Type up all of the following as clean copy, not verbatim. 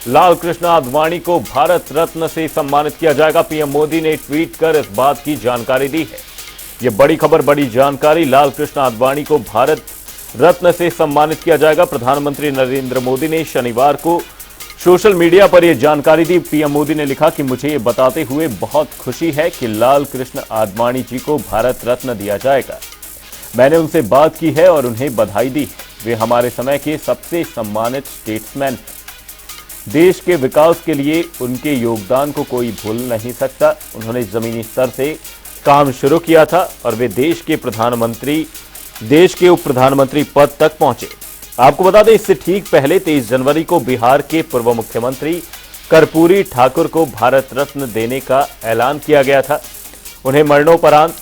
लाल कृष्ण आडवाणी को भारत रत्न से सम्मानित किया जाएगा। पीएम मोदी ने ट्वीट कर इस बात की जानकारी दी है। यह बड़ी खबर, बड़ी जानकारी। लाल कृष्ण आडवाणी को भारत रत्न से सम्मानित किया जाएगा। प्रधानमंत्री नरेंद्र मोदी ने शनिवार को सोशल मीडिया पर यह जानकारी दी। पीएम मोदी ने लिखा कि मुझे ये बताते हुए बहुत खुशी है कि लाल कृष्ण आडवाणी जी को भारत रत्न दिया जाएगा। मैंने उनसे बात की है और उन्हें बधाई दी है। वे हमारे समय के सबसे सम्मानित स्टेट्समैन हैं। देश के विकास के लिए उनके योगदान को कोई भूल नहीं सकता। उन्होंने जमीनी स्तर से काम शुरू किया था और वे देश के उप प्रधानमंत्री पद तक पहुंचे। आपको बता दें, इससे ठीक पहले 23 जनवरी को बिहार के पूर्व मुख्यमंत्री कर्पूरी ठाकुर को भारत रत्न देने का ऐलान किया गया था। उन्हें मरणोपरांत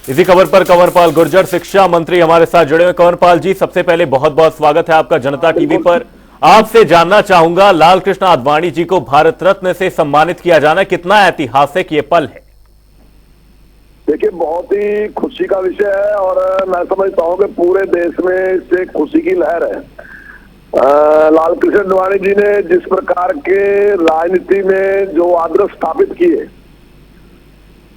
इसी खबर पर कंवरपाल गुर्जर शिक्षा मंत्री हमारे साथ जुड़े हुए। कंवरपाल जी, सबसे पहले बहुत बहुत स्वागत है आपका जनता टीवी पर। आपसे जानना चाहूंगा, लाल कृष्ण आडवाणी जी को भारत रत्न से सम्मानित किया जाना कितना ऐतिहासिक ये पल है? देखिए, बहुत ही खुशी का विषय है और मैं समझता हूं कि पूरे देश में इससे खुशी की लहर है। लाल कृष्ण आडवाणी जी ने जिस प्रकार के राजनीति में जो आदर्श स्थापित किए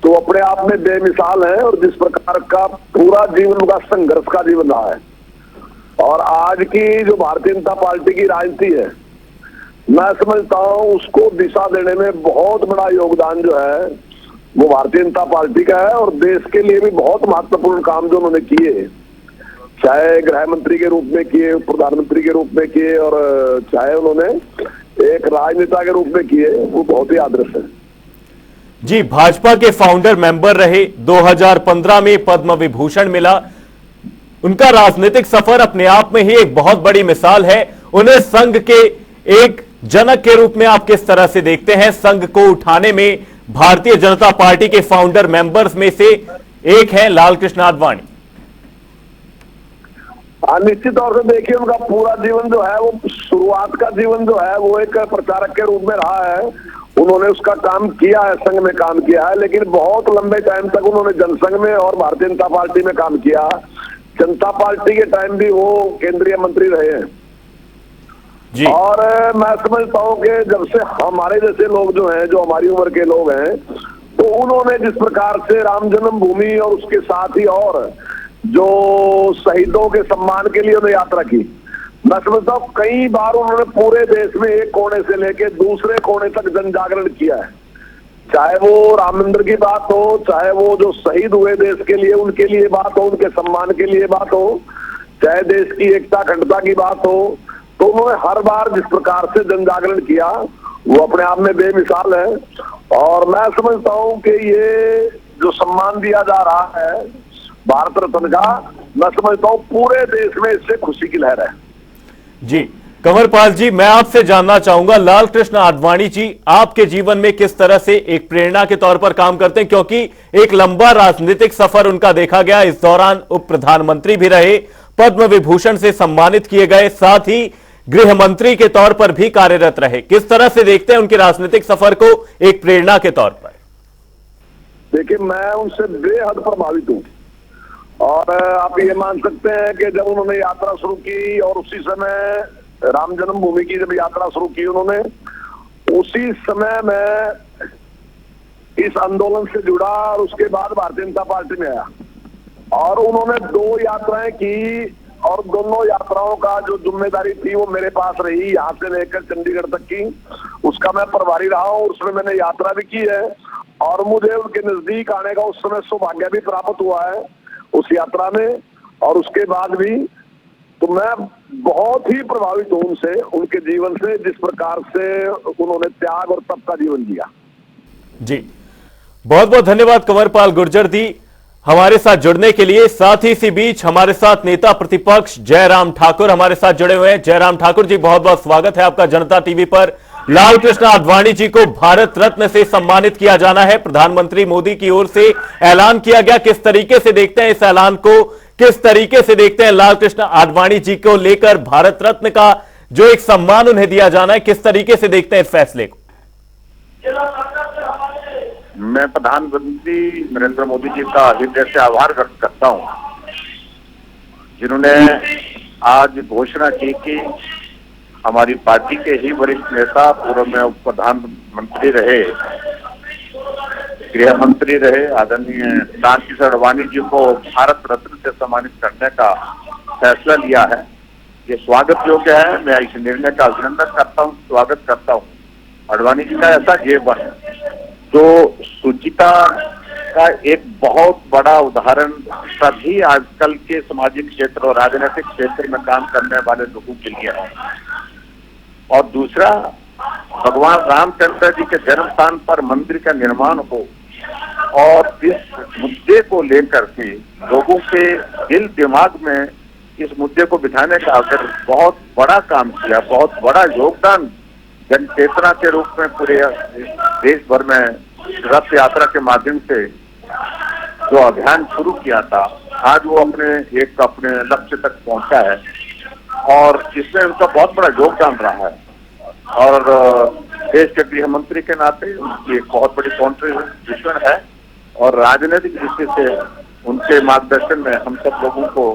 तो अपने आप में बेमिसाल है और जिस प्रकार का पूरा जीवन उनका संघर्ष का जीवन रहा है। और आज की जो भारतीय जनता पार्टी की राजनीति है, मैं समझता हूं उसको दिशा देने में बहुत बड़ा योगदान जो है वो भारतीय जनता पार्टी का है। और देश के लिए भी बहुत महत्वपूर्ण काम जो उन्होंने किए, चाहे गृह मंत्री के रूप में किए, प्रधानमंत्री के रूप में किए और चाहे उन्होंने एक राजनेता के रूप में किए, वो बहुत ही आदर्श है। जी, भाजपा के फाउंडर मेंबर रहे, 2015 में पद्म विभूषण मिला। उनका राजनीतिक सफर अपने आप में ही एक बहुत बड़ी मिसाल है। उन्हें संघ के एक जनक के रूप में आप किस तरह से देखते हैं? संघ को उठाने में भारतीय जनता पार्टी के फाउंडर मेंबर्स में से एक है लाल कृष्ण आडवाणी। निश्चित तौर से देखिए, उनका पूरा जीवन जो है वो शुरुआत का जीवन जो है वो एक प्रचारक के रूप में रहा है। उन्होंने उसका काम किया है, संघ में काम किया है, लेकिन बहुत लंबे टाइम तक उन्होंने जनसंघ में और भारतीय जनता पार्टी में काम किया। जनता पार्टी के टाइम भी वो केंद्रीय मंत्री रहे हैं जी। और मैं समझता हूं कि जब से हमारे जैसे लोग जो हैं, जो हमारी उम्र के लोग हैं, तो उन्होंने जिस प्रकार से राम जन्मभूमि और उसके साथ ही और जो शहीदों के सम्मान के लिए उन्होंने यात्रा की, मैं समझता हूँ कई बार उन्होंने पूरे देश में एक कोने से लेकर दूसरे कोने तक जन जागरण किया है। चाहे वो राम मंदिर की बात हो, चाहे वो जो शहीद हुए देश के लिए उनके लिए बात हो, उनके सम्मान के लिए बात हो, चाहे देश की एकता अखंडता की बात हो, तो उन्होंने हर बार जिस प्रकार से जन जागरण किया वो अपने आप में बेमिसाल है। और मैं समझता हूँ कि ये जो सम्मान दिया जा रहा है भारत रत्न का, मैं समझता हूँ पूरे देश में इससे खुशी की लहर है। जी, कंवरपाल जी, मैं आपसे जानना चाहूंगा, लाल कृष्ण आडवाणी जी आपके जीवन में किस तरह से एक प्रेरणा के तौर पर काम करते हैं? क्योंकि एक लंबा राजनीतिक सफर उनका देखा गया। इस दौरान उप प्रधानमंत्री भी रहे, पद्म विभूषण से सम्मानित किए गए, साथ ही गृह मंत्री के तौर पर भी कार्यरत रहे। किस तरह से देखते हैं उनके राजनीतिक सफर को एक प्रेरणा के तौर पर? देखिए, मैं उनसे बेहद प्रभावित हूं और आप ये मान सकते हैं कि जब उन्होंने यात्रा शुरू की और उसी समय राम जन्मभूमि की जब यात्रा शुरू की उन्होंने, उसी समय मैं इस आंदोलन से जुड़ा और उसके बाद भारतीय जनता पार्टी में आया। और उन्होंने 2 यात्राएं की और दोनों यात्राओं का जो जिम्मेदारी थी वो मेरे पास रही, यहाँ से लेकर चंडीगढ़ तक की। उसका मैं प्रभारी रहा हूँ, उसमें मैंने यात्रा भी की है और मुझे उनके नजदीक आने का उस समय सौभाग्य भी प्राप्त हुआ है उस यात्रा में। और उसके बाद भी तो मैं बहुत ही प्रभावित हूं उनसे, उनके जीवन से, जिस प्रकार से उन्होंने त्याग और तप का जीवन जिया। जी, बहुत बहुत धन्यवाद कंवरपाल गुर्जर दी हमारे साथ जुड़ने के लिए। साथ ही इसी बीच हमारे साथ नेता प्रतिपक्ष जयराम ठाकुर हमारे साथ जुड़े हुए हैं। जयराम ठाकुर जी, बहुत बहुत स्वागत है आपका जनता टीवी पर। लाल कृष्ण आडवाणी जी को भारत रत्न से सम्मानित किया जाना है, प्रधानमंत्री मोदी की ओर से ऐलान किया गया। किस तरीके से देखते हैं इस ऐलान को? किस तरीके से देखते हैं लाल कृष्ण आडवाणी जी को लेकर भारत रत्न का जो एक सम्मान उन्हें दिया जाना है, किस तरीके से देखते हैं इस फैसले को? मैं प्रधानमंत्री नरेंद्र मोदी जी का हृदय से आभार व्यक्त करता हूं, जिन्होंने आज घोषणा की कि हमारी पार्टी के ही वरिष्ठ नेता, पूर्व में उप प्रधानमंत्री रहे, गृह मंत्री रहे, आदरणीय लालकृष्ण आडवाणी जी को भारत रत्न से सम्मानित करने का फैसला लिया है। ये स्वागत योग्य है। मैं इस निर्णय का अभिनंदन करता हूँ, स्वागत करता हूँ। आडवाणी जी का ऐसा जीवन जो शुचिता का एक बहुत बड़ा उदाहरण सभी आजकल के सामाजिक क्षेत्र और राजनीतिक क्षेत्र में काम करने वाले लोगों के लिए है। और दूसरा, भगवान रामचंद्र जी के जन्म स्थान पर मंदिर का निर्माण हो और इस मुद्दे को लेकर के लोगों के दिल दिमाग में इस मुद्दे को बिठाने का अगर बहुत बड़ा काम किया, बहुत बड़ा योगदान जन चेतना के रूप में पूरे देश भर में रथ यात्रा के माध्यम से जो अभियान शुरू किया था, आज वो अपने लक्ष्य तक पहुंचा है और इसमें उनका बहुत बड़ा योगदान रहा है। और देश के गृह मंत्री के नाते उनकी एक बहुत बड़ी कॉन्ट्रीब्यूशन है और राजनीतिक दृष्टि से उनके मार्गदर्शन में हम सब लोगों को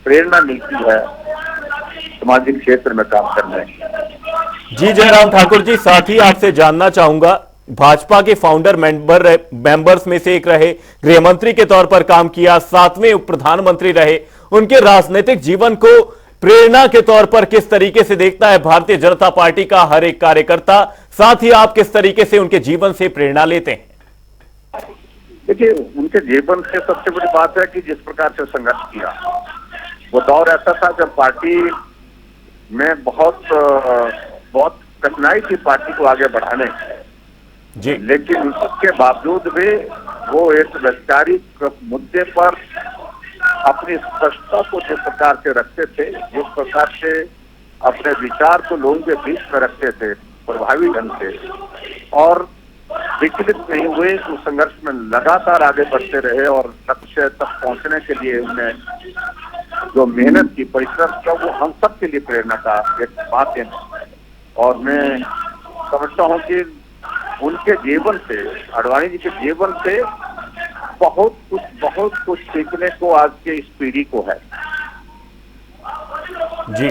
प्रेरणा मिलती है सामाजिक क्षेत्र में काम करने की। जी जयराम ठाकुर जी, साथ ही आपसे जानना चाहूंगा, भाजपा के फाउंडर मेंबर्स में से एक रहे, गृह मंत्री के तौर पर काम किया, 7वें उप प्रधानमंत्री रहे, उनके राजनीतिक जीवन को प्रेरणा के तौर पर किस तरीके से देखता है भारतीय जनता पार्टी का हर एक कार्यकर्ता? साथ ही आप किस तरीके से उनके जीवन से प्रेरणा लेते हैं? देखिए, उनके जीवन से सबसे बड़ी बात है कि जिस प्रकार से संघर्ष किया, वो दौर ऐसा था जब पार्टी में बहुत कठिनाई थी पार्टी को आगे बढ़ाने जी, लेकिन उसके बावजूद भी वो एक वैचारिक मुद्दे पर अपनी स्पष्टता को जिस प्रकार से रखते थे, जिस प्रकार से अपने विचार को लोगों के बीच में रखते थे प्रभावी ढंग से, और विचलित नहीं हुए, उस संघर्ष में लगातार आगे बढ़ते रहे और लक्ष्य तक पहुंचने के लिए उन्हें जो मेहनत की, परिश्रम किया, वो हम सब के लिए प्रेरणा का एक बात है। और मैं समझता हूँ कि उनके जीवन से, आडवाणी जी के जीवन से बहुत कुछ सीखने को आज के इस पीढ़ी को है। जी,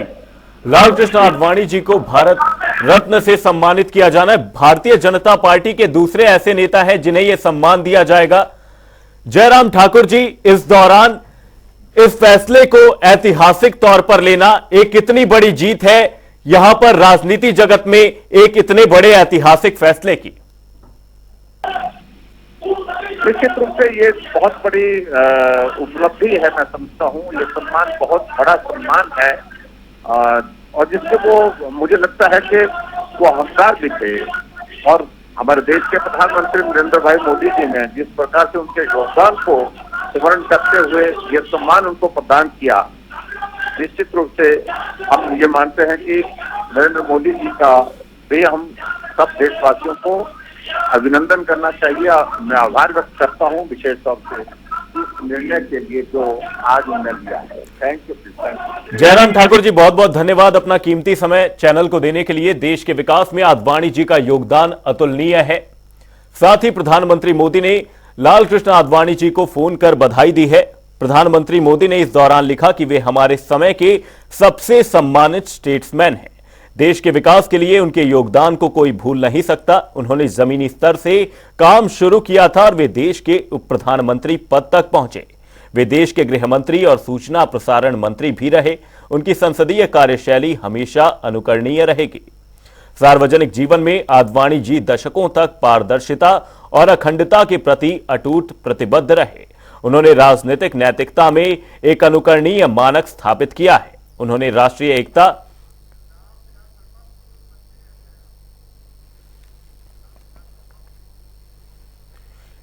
लालकृष्ण आडवाणी जी को भारत रत्न से सम्मानित किया जाना है। भारतीय जनता पार्टी के दूसरे ऐसे नेता हैं जिन्हें यह सम्मान दिया जाएगा। जयराम ठाकुर जी, इस दौरान इस फैसले को ऐतिहासिक तौर पर लेना एक कितनी बड़ी जीत है यहां पर राजनीति जगत में एक इतने बड़े ऐतिहासिक फैसले की? निश्चित रूप से ये बहुत बड़ी उपलब्धि है। मैं समझता हूँ ये सम्मान बहुत बड़ा सम्मान है और जिससे वो, मुझे लगता है कि वो हकदार भी थे। और हमारे देश के प्रधानमंत्री नरेंद्र भाई मोदी जी ने जिस प्रकार से उनके योगदान को स्मरण करते हुए ये सम्मान उनको प्रदान किया, निश्चित रूप से हम ये मानते हैं कि नरेंद्र मोदी जी का भी हम सब देशवासियों को अभिनंदन करना चाहिए। मैं आभार व्यक्त करता हूं विशेष तौर से इस निर्णय के लिए जो आज उन्होंने लिया है। Thank you. जयराम ठाकुर जी, बहुत बहुत धन्यवाद अपना कीमती समय चैनल को देने के लिए। देश के विकास में आडवाणी जी का योगदान अतुलनीय है। साथ ही प्रधानमंत्री मोदी ने लालकृष्ण आडवाणी जी को फोन कर बधाई दी है। प्रधानमंत्री मोदी ने इस दौरान लिखा कि वे हमारे समय के सबसे सम्मानित स्टेट्समैन हैं। देश के विकास के लिए उनके योगदान को कोई भूल नहीं सकता। उन्होंने जमीनी स्तर से काम शुरू किया था और वे देश के उप प्रधानमंत्री पद तक पहुंचे। वे देश के गृह मंत्री और सूचना प्रसारण मंत्री भी रहे। उनकी संसदीय कार्यशैली हमेशा अनुकरणीय रहेगी। सार्वजनिक जीवन में आडवाणी जी दशकों तक पारदर्शिता और अखंडता के प्रति अटूट प्रतिबद्ध रहे। उन्होंने राजनीतिक नैतिकता में एक अनुकरणीय मानक स्थापित किया है। उन्होंने राष्ट्रीय एकता,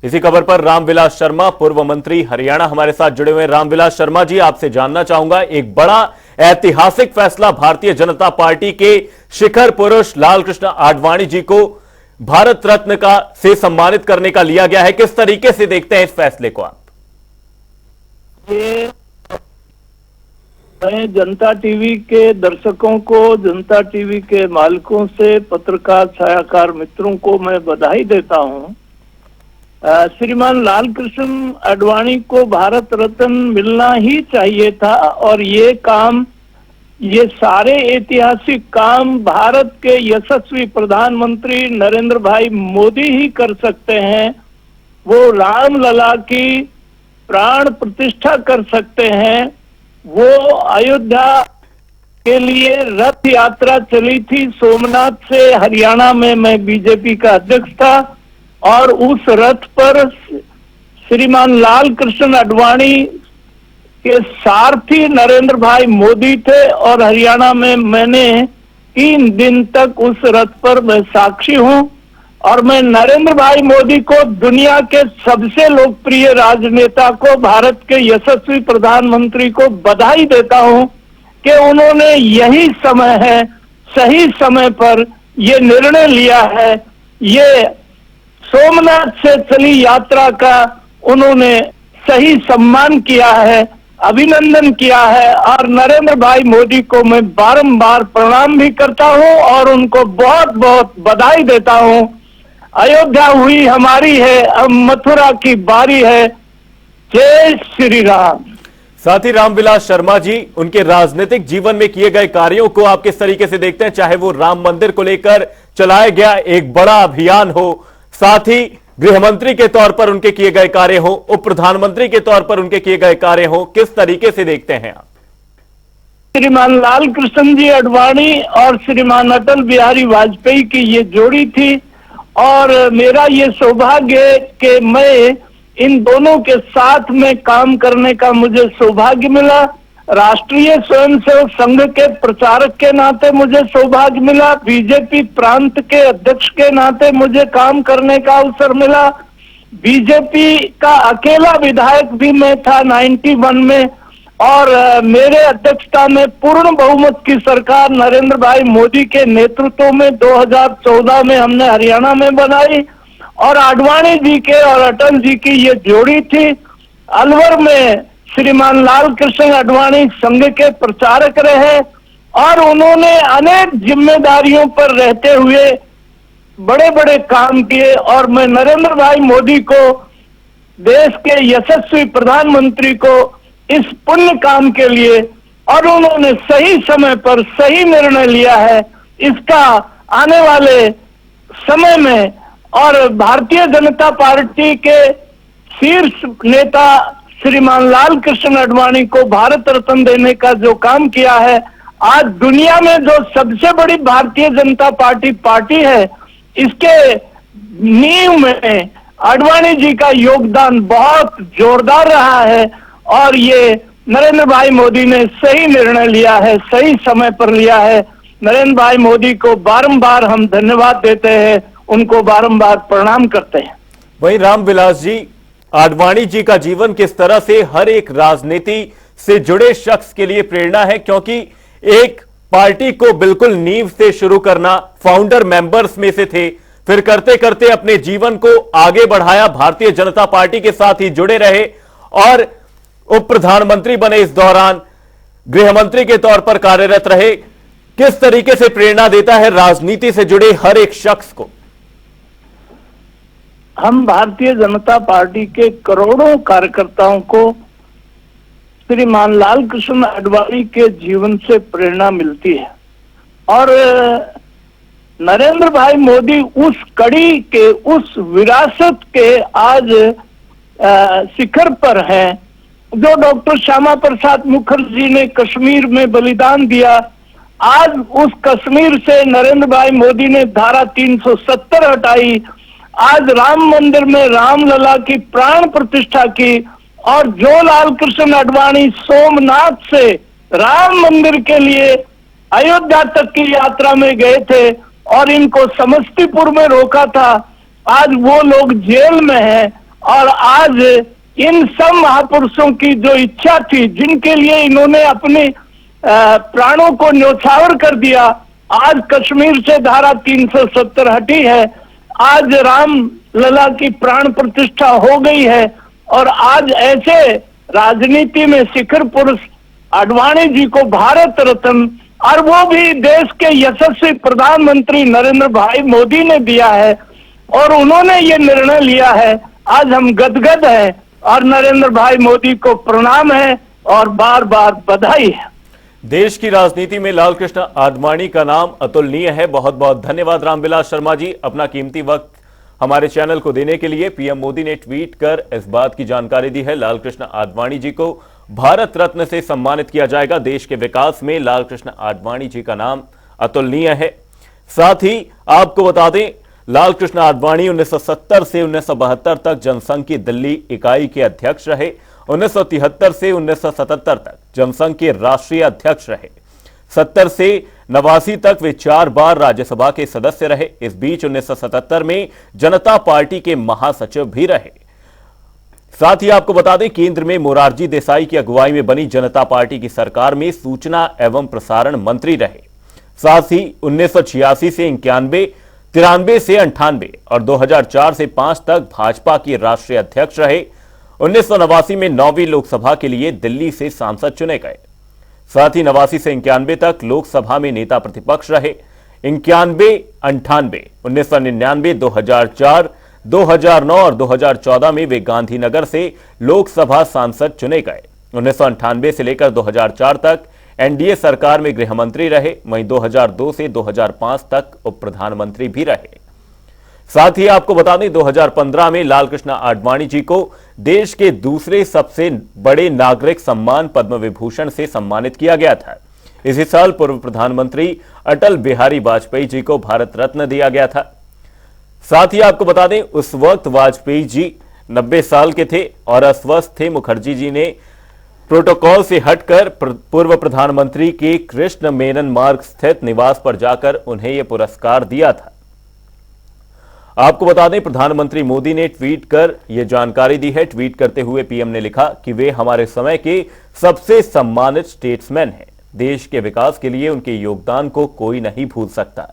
इसी खबर पर रामविलास शर्मा, पूर्व मंत्री हरियाणा, हमारे साथ जुड़े हुए। रामविलास शर्मा जी, आपसे जानना चाहूंगा, एक बड़ा ऐतिहासिक फैसला भारतीय जनता पार्टी के शिखर पुरुष लालकृष्ण आडवाणी जी को भारत रत्न का से सम्मानित करने का लिया गया है। किस तरीके से देखते हैं इस फैसले को आप? मैं जनता टीवी के दर्शकों को, जनता टीवी के मालिकों से, पत्रकार छायाकार मित्रों को मैं बधाई देता हूं। श्रीमान लालकृष्ण आडवाणी को भारत रत्न मिलना ही चाहिए था और ये काम ये सारे ऐतिहासिक काम भारत के यशस्वी प्रधानमंत्री नरेंद्र भाई मोदी ही कर सकते हैं। वो रामलला की प्राण प्रतिष्ठा कर सकते हैं। वो अयोध्या के लिए रथ यात्रा चली थी सोमनाथ से हरियाणा में, मैं बीजेपी का अध्यक्ष था, और उस रथ पर श्रीमान लाल कृष्ण आडवाणी के सारथी नरेंद्र भाई मोदी थे, और हरियाणा में मैंने 3 दिन तक उस रथ पर मैं साक्षी हूं। और मैं नरेंद्र भाई मोदी को, दुनिया के सबसे लोकप्रिय राजनेता को, भारत के यशस्वी प्रधानमंत्री को बधाई देता हूं कि उन्होंने यही समय है, सही समय पर ये निर्णय लिया है। ये सोमनाथ से चली यात्रा का उन्होंने सही सम्मान किया है, अभिनंदन किया है, और नरेंद्र भाई मोदी को मैं बारंबार प्रणाम भी करता हूं और उनको बहुत बहुत बधाई देता हूं। अयोध्या हुई हमारी है, अब मथुरा की बारी है। जय श्री राम। साथ ही रामविलास शर्मा जी, उनके राजनीतिक जीवन में किए गए कार्यों को आप किस तरीके से देखते हैं, चाहे वो राम मंदिर को लेकर चलाया गया एक बड़ा अभियान हो, साथ ही गृह मंत्री के तौर पर उनके किए गए कार्य हो, उप प्रधानमंत्री के तौर पर उनके किए गए कार्य हो, किस तरीके से देखते हैं आप? श्रीमान लाल कृष्ण जी आडवाणी और श्रीमान अटल बिहारी वाजपेयी की ये जोड़ी थी, और मेरा ये सौभाग्य है कि मैं इन दोनों के साथ में काम करने का मुझे सौभाग्य मिला। राष्ट्रीय स्वयंसेवक संघ के प्रचारक के नाते मुझे सौभाग्य मिला, बीजेपी प्रांत के अध्यक्ष के नाते मुझे काम करने का अवसर मिला। बीजेपी का अकेला विधायक भी मैं था 91 में, और मेरे अध्यक्षता में पूर्ण बहुमत की सरकार नरेंद्र भाई मोदी के नेतृत्व में 2014 में हमने हरियाणा में बनाई, और आडवाणी जी के और अटल जी की ये जोड़ी थी। अलवर में श्रीमान लाल कृष्ण आडवाणी संघ के प्रचारक रहे, और उन्होंने अनेक जिम्मेदारियों पर रहते हुए बड़े बड़े काम किए, और मैं नरेंद्र भाई मोदी को, देश के यशस्वी प्रधानमंत्री को, इस पुण्य काम के लिए, और उन्होंने सही समय पर सही निर्णय लिया है, इसका आने वाले समय में, और भारतीय जनता पार्टी के शीर्ष नेता श्रीमान लाल कृष्ण आडवाणी को भारत रत्न देने का जो काम किया है, आज दुनिया में जो सबसे बड़ी भारतीय जनता पार्टी है, इसके नींव में आडवाणी जी का योगदान बहुत जोरदार रहा है, और ये नरेंद्र भाई मोदी ने सही निर्णय लिया है, सही समय पर लिया है। नरेंद्र भाई मोदी को बारंबार हम धन्यवाद देते हैं, उनको बारंबार प्रणाम करते हैं। वहीं रामविलास जी, आडवाणी जी का जीवन किस तरह से हर एक राजनीति से जुड़े शख्स के लिए प्रेरणा है, क्योंकि एक पार्टी को बिल्कुल नींव से शुरू करना, फाउंडर मेंबर्स में से थे, फिर करते करते अपने जीवन को आगे बढ़ाया, भारतीय जनता पार्टी के साथ ही जुड़े रहे, और उप प्रधानमंत्री बने, इस दौरान गृह मंत्री के तौर पर कार्यरत रहे। किस तरीके से प्रेरणा देता है राजनीति से जुड़े हर एक शख्स को? हम भारतीय जनता पार्टी के करोड़ों कार्यकर्ताओं को श्रीमान लाल कृष्ण आडवाणी के जीवन से प्रेरणा मिलती है, और नरेंद्र भाई मोदी उस कड़ी के, उस विरासत के आज शिखर पर हैं, जो डॉक्टर श्यामा प्रसाद मुखर्जी ने कश्मीर में बलिदान दिया। आज उस कश्मीर से नरेंद्र भाई मोदी ने धारा 370 हटाई, आज राम मंदिर में रामलला की प्राण प्रतिष्ठा की, और जो लाल कृष्ण आडवाणी सोमनाथ से राम मंदिर के लिए अयोध्या तक की यात्रा में गए थे और इनको समस्तीपुर में रोका था, आज वो लोग जेल में हैं। और आज इन सब महापुरुषों की जो इच्छा थी, जिनके लिए इन्होंने अपने प्राणों को न्योछावर कर दिया, आज कश्मीर से धारा 370 हटी है, आज राम लला की प्राण प्रतिष्ठा हो गई है, और आज ऐसे राजनीति में शिखर पुरुष आडवाणी जी को भारत रत्न, और वो भी देश के यशस्वी प्रधानमंत्री नरेंद्र भाई मोदी ने दिया है, और उन्होंने ये निर्णय लिया है। आज हम गदगद हैं, और नरेंद्र भाई मोदी को प्रणाम है और बार बार बधाई है। देश की राजनीति में लालकृष्ण आडवाणी का नाम अतुलनीय है। बहुत बहुत धन्यवाद रामविलास शर्मा जी, अपना कीमती वक्त हमारे चैनल को देने के लिए। पीएम मोदी ने ट्वीट कर इस बात की जानकारी दी है, लालकृष्ण आडवाणी जी को भारत रत्न से सम्मानित किया जाएगा। देश के विकास में लालकृष्ण आडवाणी जी का नाम अतुलनीय है। साथ ही आपको बता दें, लालकृष्ण आडवाणी 1970 से 1972 तक जनसंघ की दिल्ली इकाई के अध्यक्ष रहे। 1973 से 1977 तक जनसंघ के राष्ट्रीय अध्यक्ष रहे। 70 से 89 तक वे 4 बार राज्यसभा के सदस्य रहे। इस बीच 1977 में जनता पार्टी के महासचिव भी रहे। साथ ही आपको बता दें, केंद्र में मोरारजी देसाई की अगुवाई में बनी जनता पार्टी की सरकार में सूचना एवं प्रसारण मंत्री रहे। साथ ही 1986 से 91, 93 से 98 और 2004 से 5 तक भाजपा के राष्ट्रीय अध्यक्ष रहे। 1989 में 9वीं लोकसभा के लिए दिल्ली से सांसद चुने गए। साथ ही 89 से 91 तक लोकसभा में नेता प्रतिपक्ष रहे। 91, 98, 1999, 2004, 2009 और 2014 में वे गांधीनगर से लोकसभा सांसद चुने गए। 1998 से लेकर 2004 तक एनडीए सरकार में गृह मंत्री रहे। वहीं 2002 से 2005 तक उप प्रधानमंत्री भी रहे। साथ ही आपको बता दें, 2015 में लालकृष्ण आडवाणी जी को देश के दूसरे सबसे बड़े नागरिक सम्मान पद्म विभूषण से सम्मानित किया गया था। इसी साल पूर्व प्रधानमंत्री अटल बिहारी वाजपेयी जी को भारत रत्न दिया गया था। साथ ही आपको बता दें, उस वक्त वाजपेयी जी 90 साल के थे और अस्वस्थ थे। मुखर्जी जी ने प्रोटोकॉल से हटकर पूर्व प्रधानमंत्री के कृष्ण मेनन मार्ग स्थित निवास पर जाकर उन्हें यह पुरस्कार दिया था। आपको बता दें, प्रधानमंत्री मोदी ने ट्वीट कर यह जानकारी दी है। ट्वीट करते हुए पीएम ने लिखा कि वे हमारे समय के सबसे सम्मानित स्टेट्समैन हैं। देश के विकास के लिए उनके योगदान को कोई नहीं भूल सकता।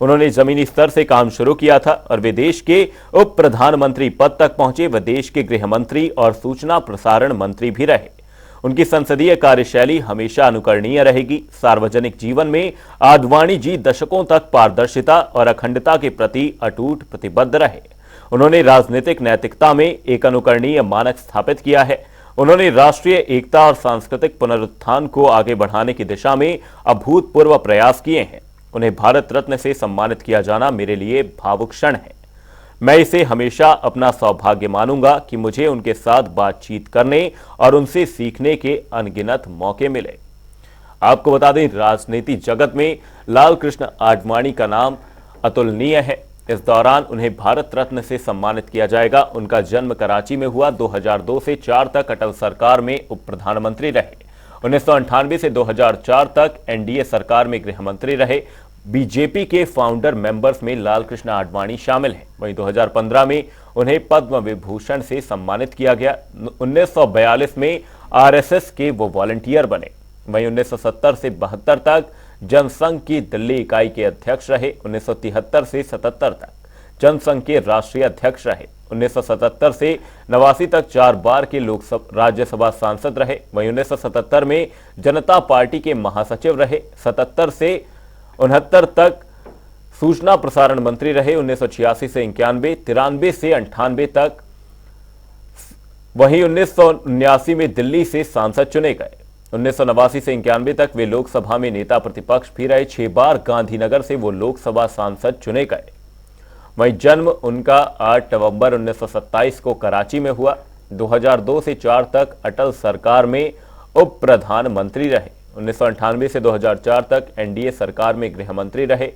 उन्होंने जमीनी स्तर से काम शुरू किया था और वे देश के उप प्रधानमंत्री पद तक पहुंचे। वे देश के गृह मंत्री और सूचना प्रसारण मंत्री भी रहे। उनकी संसदीय कार्यशैली हमेशा अनुकरणीय रहेगी। सार्वजनिक जीवन में आडवाणी जी दशकों तक पारदर्शिता और अखंडता के प्रति अटूट प्रतिबद्ध रहे। उन्होंने राजनीतिक नैतिकता में एक अनुकरणीय मानक स्थापित किया है। उन्होंने राष्ट्रीय एकता और सांस्कृतिक पुनरुत्थान को आगे बढ़ाने की दिशा में अभूतपूर्व प्रयास किए हैं। उन्हें भारत रत्न से सम्मानित किया जाना मेरे लिए भावुक क्षण है। मैं इसे हमेशा अपना सौभाग्य मानूंगा कि मुझे उनके साथ बातचीत करने और उनसे सीखने के अनगिनत मौके मिले। आपको बता दें, राजनीति जगत में लालकृष्ण आडवाणी का नाम अतुलनीय है। इस दौरान उन्हें भारत रत्न से सम्मानित किया जाएगा। उनका जन्म कराची में हुआ। 2002 से 4 तक अटल सरकार में उप प्रधानमंत्री रहे। 1998 से 2004 तक एनडीए सरकार में गृह मंत्री रहे। बीजेपी के फाउंडर मेंबर्स में लालकृष्ण आडवाणी शामिल हैं। वहीं 2015 में उन्हें पद्म विभूषण से सम्मानित किया गया। 1942 में आरएसएस के वो वॉलंटियर बने। वहीं 1970 से 72 तक जनसंघ की दिल्ली इकाई के अध्यक्ष रहे। 1973 से 77 तक जनसंघ के राष्ट्रीय अध्यक्ष रहे। 1977 से 89 तक 4 बार के राज्यसभा सांसद रहे। वहीं 1977 में जनता पार्टी के महासचिव रहे। 77 से 69 तक सूचना प्रसारण मंत्री रहे। 1986 से 91, 93 से 98 तक। वहीं 1979 में दिल्ली से सांसद चुने गए। 1989 से 91 तक वे लोकसभा में नेता प्रतिपक्ष भी रहे। 6 बार गांधीनगर से वो लोकसभा सांसद चुने गए। वहीं जन्म उनका 8 नवंबर 1927 को कराची में हुआ। 2002 से 4 तक अटल सरकार में उप प्रधानमंत्री रहे। 1998 से 2004 तक एनडीए सरकार में गृह मंत्री रहे।